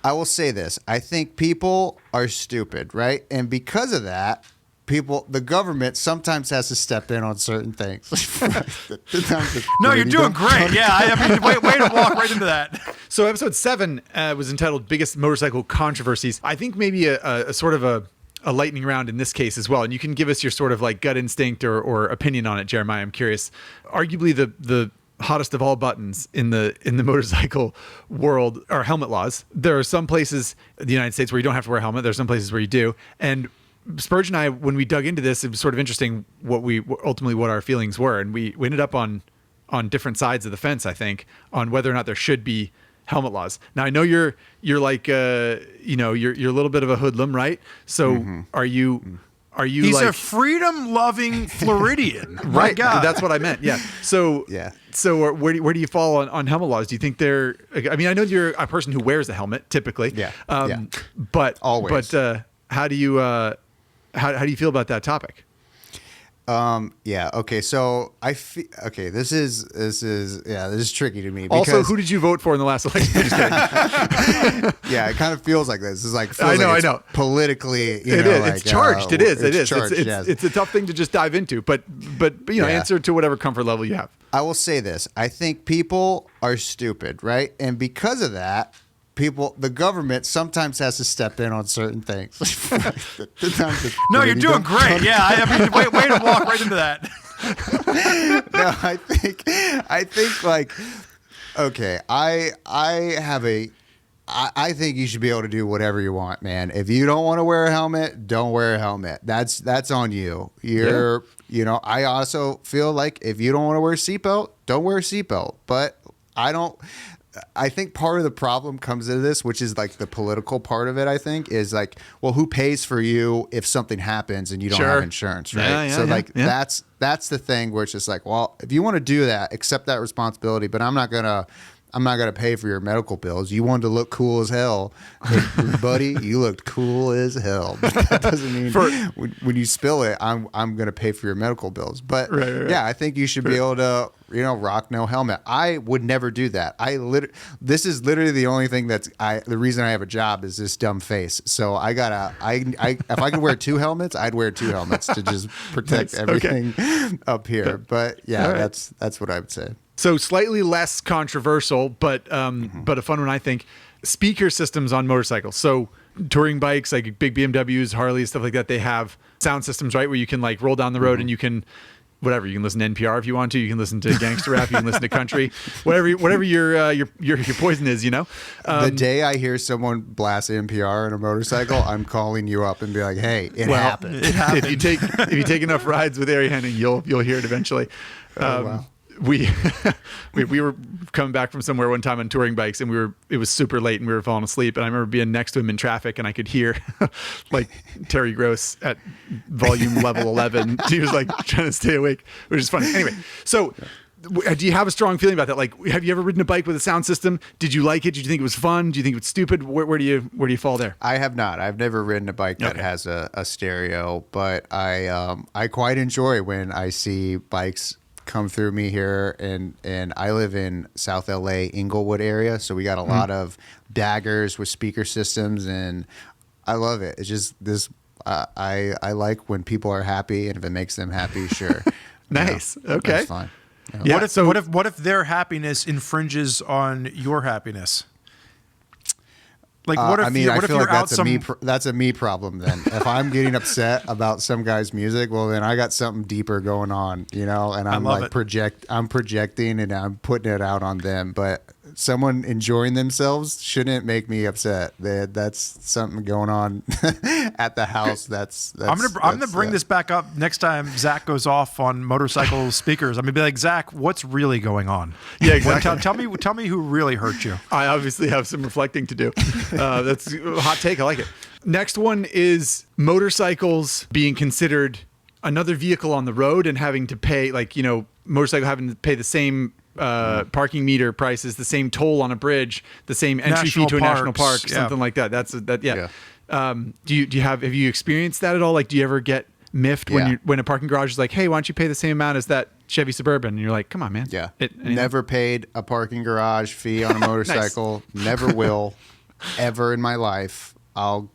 I will say this. I think people are stupid, right? And because of that, the government sometimes has to step in on certain things. No, you're doing great. Yeah, I mean, way to walk right into that. So episode 7 was entitled Biggest Motorcycle Controversies. I think maybe a sort of a lightning round in this case as well. And you can give us your sort of like gut instinct or opinion on it, Jeremiah. I'm curious. Arguably the hottest of all buttons in the motorcycle world are helmet laws. There are some places in the United States where you don't have to wear a helmet. There's some places where you do. And Spurge and I, when we dug into this, it was sort of interesting what our feelings were. And we ended up on different sides of the fence, I think, on whether or not there should be helmet laws. Now I know you're like you're a little bit of a hoodlum, right? So are you He's like a freedom-loving Floridian. right? God. That's what I meant. Yeah. So So where do you fall on helmet laws? Do you think they're? I mean, I know you're a person who wears a helmet typically. Yeah. But Always. But how do you feel about that topic? Okay. So this is tricky to me. Also, who did you vote for in the last election? I'm just kidding. Yeah, it kind of feels like this. It's like I know. Politically, it's charged. It is. Charged, it's a tough thing to just dive into. But answer to whatever comfort level you have. I will say this. I think people are stupid, right? And because of that, the government sometimes has to step in on certain things. No, you're doing great. Yeah, I mean, way to walk right into that. No, I think like, okay, I think you should be able to do whatever you want, man. If you don't want to wear a helmet, don't wear a helmet. That's on you. I also feel like if you don't want to wear a seatbelt, don't wear a seatbelt. But I think part of the problem comes into this, which is like the political part of it, I think, is like, well, who pays for you if something happens and you don't have insurance, right? That's the thing where it's just like, well, if you want to do that, accept that responsibility, but I'm not gonna pay for your medical bills. You wanted to look cool as hell, buddy. You looked cool as hell. But that doesn't mean when you spill it, I'm gonna pay for your medical bills. But yeah, I think you should be able to, rock no helmet. I would never do that. This is literally the only thing the reason I have a job is this dumb face. So if I could wear 2 helmets, I'd wear 2 helmets to just protect everything up here. But yeah, that's what I would say. So slightly less controversial, but a fun one, I think. Speaker systems on motorcycles. So touring bikes, like big BMWs, Harleys, stuff like that, they have sound systems, right, where you can like roll down the road and you can, whatever, you can listen to NPR if you want to. You can listen to gangster rap. You can listen to country, whatever your poison is. The day I hear someone blast NPR on a motorcycle, I'm calling you up and be like, "Hey, it happened." It happened. If you take enough rides with Ari Henning, you'll hear it eventually. Wow. We were coming back from somewhere one time on touring bikes, and it was super late and we were falling asleep, and I remember being next to him in traffic and I could hear like Terry Gross at volume level 11. He was like trying to stay awake, which is funny. Anyway, so do you have a strong feeling about that? Like, have you ever ridden a bike with a sound system? Did you like it? Did you think it was fun? Do you think it was stupid? Where do you fall there? I have not. I've never ridden a bike that has a stereo, but I quite enjoy when I see bikes come through me here, and I live in South LA Inglewood area, so we got a lot of daggers with speaker systems, and I love it. It's just this I like when people are happy, and if it makes them happy, sure. Nice. Okay. That's fine. Yeah. What if their happiness infringes on your happiness? Like, what if I feel like that's a me problem then. If I'm getting upset about some guy's music, well, then I got something deeper going on, and I'm like projecting and I'm putting it out on them. But someone enjoying themselves shouldn't make me upset. That's something going on at the house. I'm gonna bring this back up next time Zach goes off on motorcycle speakers. I'm gonna be like, Zach, what's really going on? Yeah, exactly. Tell me who really hurt you. I obviously have some reflecting to do. That's a hot take. I like it. Next one is motorcycles being considered another vehicle on the road and having to pay, motorcycle having to pay the same parking meter prices, the same toll on a bridge, the same entry fee to a national park, something like that. Have you experienced that at all? Like, do you ever get miffed when a parking garage is like, hey, why don't you pay the same amount as that Chevy Suburban? And you're like, come on, man. Yeah. Never paid a parking garage fee on a motorcycle. Nice. Never will. ever in my life, I'll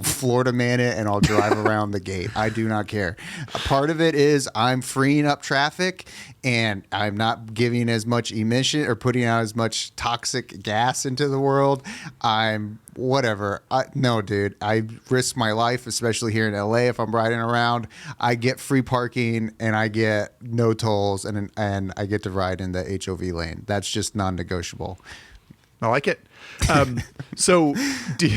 Florida man it and I'll drive around the gate. I do not care. A part of it is I'm freeing up traffic and I'm not giving as much emission or putting out as much toxic gas into the world. I'm whatever. No, dude, I risk my life, especially here in LA. If I'm riding around, I get free parking and I get no tolls and I get to ride in the HOV lane. That's just non-negotiable. I like it. So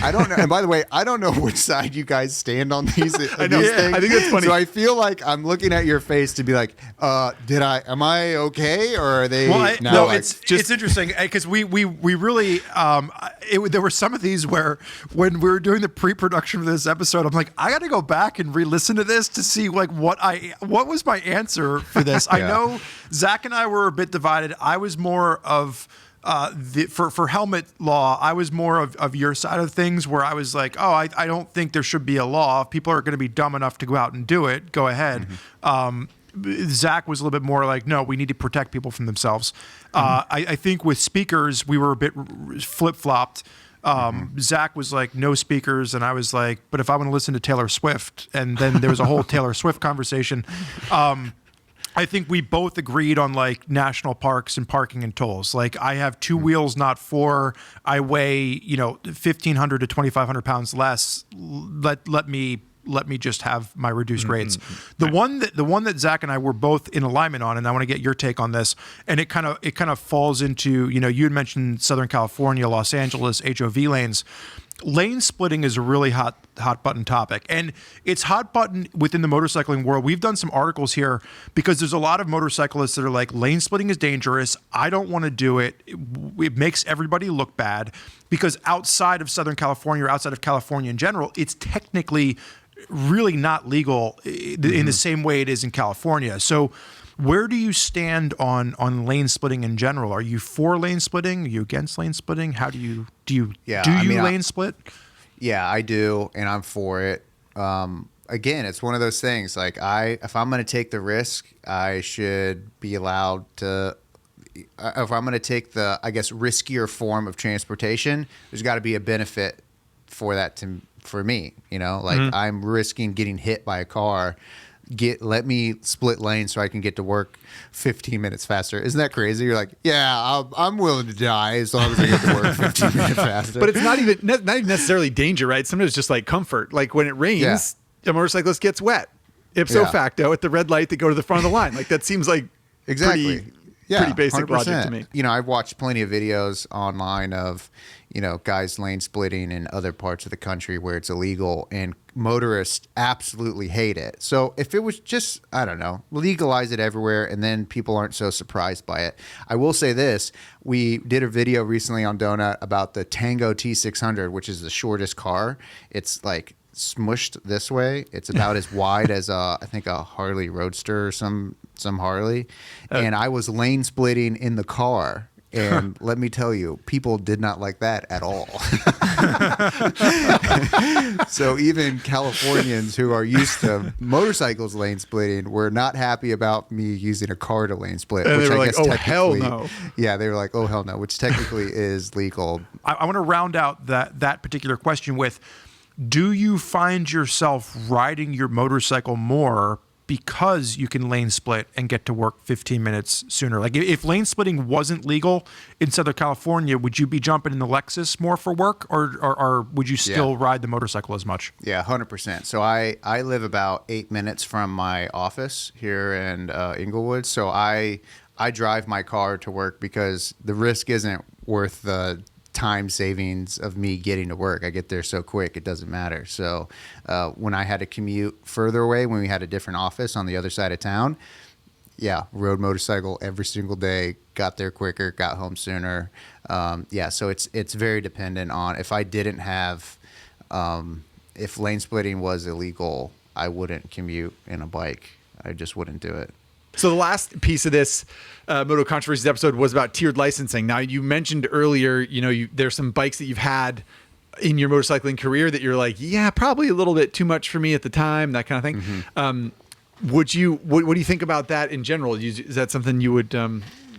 I don't know. And by the way, I don't know which side you guys stand on these. I know. These things. I think that's funny. So I feel like I'm looking at your face to be like, am I okay? Or are they? Well, no, like, it's interesting because we really, there were some of these where when we were doing the pre-production for this episode, I'm like, I got to go back and re-listen to this to see like what was my answer for this. I know Zach and I were a bit divided. I was more of, for helmet law, I was more of your side of things where I was like, I don't think there should be a law. If people are going to be dumb enough to go out and do it, go ahead. Zach was a little bit more like, no, we need to protect people from themselves. I think with speakers, we were a bit flip-flopped. Zach was like, no speakers. And I was like, but if I want to listen to Taylor Swift, and then there was a whole Taylor Swift conversation. I think we both agreed on like national parks and parking and tolls. Like I have two wheels, not four. I weigh, 1,500 to 2,500 pounds less. Let me just have my reduced rates. The one that Zach and I were both in alignment on, and I want to get your take on this. And it kind of falls into, you had mentioned Southern California, Los Angeles, HOV lanes. Lane splitting is a really hot button topic, and it's hot button within the motorcycling world. We've done some articles here because there's a lot of motorcyclists that are like, lane splitting is dangerous. I don't want to do it. It makes everybody look bad because outside of Southern California or outside of California in general, it's technically really not legal in the same way it is in California. So where do you stand on lane splitting in general? Are you for lane splitting? Are you against lane splitting? How do you lane split? Yeah, I do, and I'm for it. Again, it's one of those things. Like if I'm going to take the risk, I should be allowed to. If I'm going to take the, I guess, riskier form of transportation, there's got to be a benefit for that for me. I'm risking getting hit by a car. Let me split lanes so I can get to work 15 minutes faster. Isn't that crazy? You're like, yeah, I'm willing to die as long as I get to work 15 minutes faster. But it's not even necessarily danger, right? Sometimes it's just like comfort. Like when it rains, a motorcyclist gets wet. Ipso facto at the red light, they go to the front of the line. Like that seems like exactly. Pretty basic 100%. logic to me. I've watched plenty of videos online of, guys lane splitting in other parts of the country where it's illegal, and motorists absolutely hate it. So if it was just, I don't know, legalize it everywhere and then people aren't so surprised by it. I will say this. We did a video recently on Donut about the Tango T600, which is the shortest car. It's like smushed this way. It's about as wide as I think a Harley Roadster or some Harley. And I was lane splitting in the car. And let me tell you, people did not like that at all. So even Californians who are used to motorcycles lane splitting were not happy about me using a car to lane split. And which they were I like, guess oh, hell no. Yeah, they were like, oh, hell no, which technically is legal. I want to round out that particular question with, do you find yourself riding your motorcycle more because you can lane split and get to work 15 minutes sooner? Like if lane splitting wasn't legal in Southern California, would you be jumping in the Lexus more for work or would you still ride the motorcycle as much? Yeah, 100%. So I live about 8 minutes from my office here in Inglewood. So I drive my car to work because the risk isn't worth the time savings of me getting to work. I get there so quick, it doesn't matter. So when I had to commute further away, when we had a different office on the other side of town, rode motorcycle every single day, got there quicker, got home sooner. So it's very dependent on, if I didn't have, if lane splitting was illegal, I wouldn't commute in a bike. I just wouldn't do it. So the last piece of this Moto Controversies episode was about tiered licensing. Now, you mentioned earlier, there's some bikes that you've had in your motorcycling career that you're like, yeah, probably a little bit too much for me at the time, that kind of thing. What do you think about that in general? Is that something you would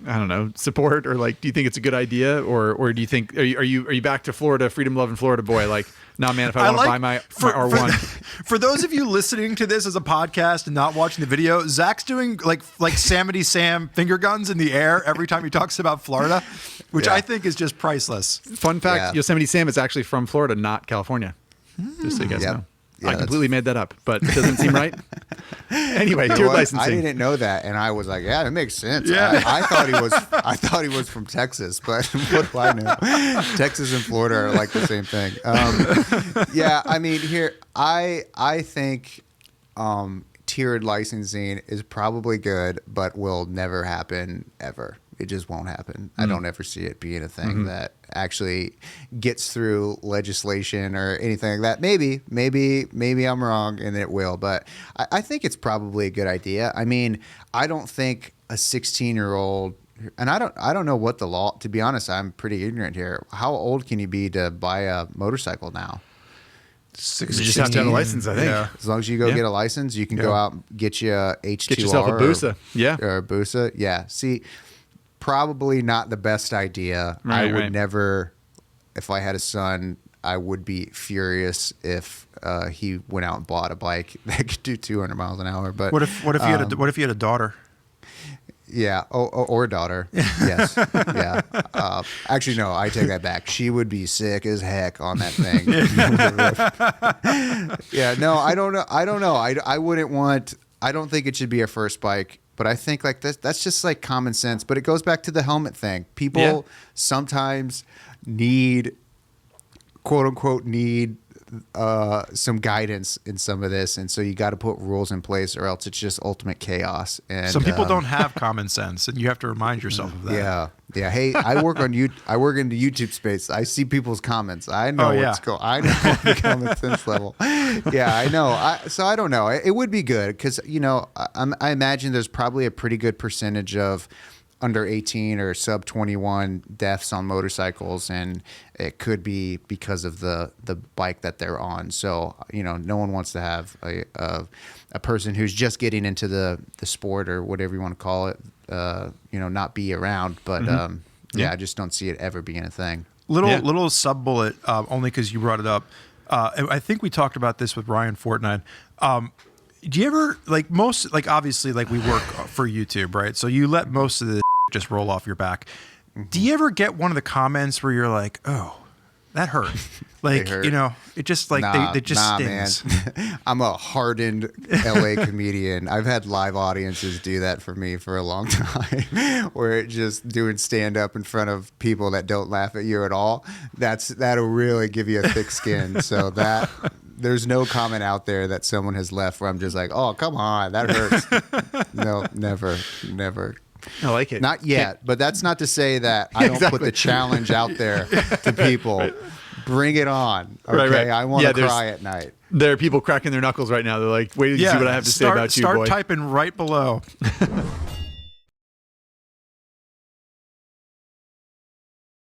I don't know, support, or like, do you think it's a good idea, or do you think are you back to Florida, freedom loving Florida boy? Like, nah, man, if I want to buy my R1. For those of you listening to this as a podcast and not watching the video, Zach's doing like Samity Sam finger guns in the air every time he talks about Florida, which I think is just priceless. Fun fact: Yosemite Sam is actually from Florida, not California. Just so you guys know. Yeah, I completely made that up, but it doesn't seem right. Anyway, tiered licensing. I didn't know that, and I was like, "Yeah, it makes sense." Yeah. I thought he was from Texas, but what do I know? Texas and Florida are like the same thing. Yeah, I mean, here I think tiered licensing is probably good, but will never happen ever. It just won't happen. I don't ever see it being a thing that actually gets through legislation or anything like that. Maybe I'm wrong and it will, but I think it's probably a good idea. I mean, I don't think a 16-year-old, and I don't know what the law, to be honest, I'm pretty ignorant here. How old can you be to buy a motorcycle now? 16. You just have to have a license, I think. Yeah. As long as you go get a license, you can go out and get you a H2R. Get yourself a Busa. Or a Busa. Yeah. See, probably not the best idea. Right, I would never, if I had a son, I would be furious if he went out and bought a bike that could do 200 miles an hour. But What if you had a daughter? Yeah, or daughter. Yes, yeah. Actually, no, I take that back. She would be sick as heck on that thing. Yeah, no, I don't know. I wouldn't want. I don't think it should be a first bike. But I think like that's just like common sense. But it goes back to the helmet thing. People sometimes need, quote unquote, some guidance in some of this, and so you got to put rules in place, or else it's just ultimate chaos. And some people don't have common sense, and you have to remind yourself of that. Yeah. Hey, I work in the YouTube space. I see people's comments. I know what's going. I know the common sense level. Yeah, I know. So I don't know. It would be good because I imagine there's probably a pretty good percentage of under 18 or sub 21 deaths on motorcycles, and it could be because of the bike that they're on. So no one wants to have a person who's just getting into the sport or whatever you want to call it not be around. But I just don't see it ever being a thing. Little sub bullet, only because you brought it up. I think we talked about this with Ryan Fortnite. Do you ever obviously we work for YouTube, right? So you let most of the just roll off your back. Do you ever get one of the comments where you're like, "Oh, that hurt"? Like, hurt. It just like they just stings. Man. I'm a hardened LA comedian. I've had live audiences do that for me for a long time, where it just doing stand up in front of people that don't laugh at you at all. That'll really give you a thick skin. So there's no comment out there that someone has left where I'm just like, "Oh, come on, that hurts." No, never. I like it. Not yet, but that's not to say that I don't put the challenge out there to people. Right. Bring it on. Okay, right. I want to cry at night. There are people cracking their knuckles right now. They're like, wait to see what I have to say about you, boy. Start typing right below.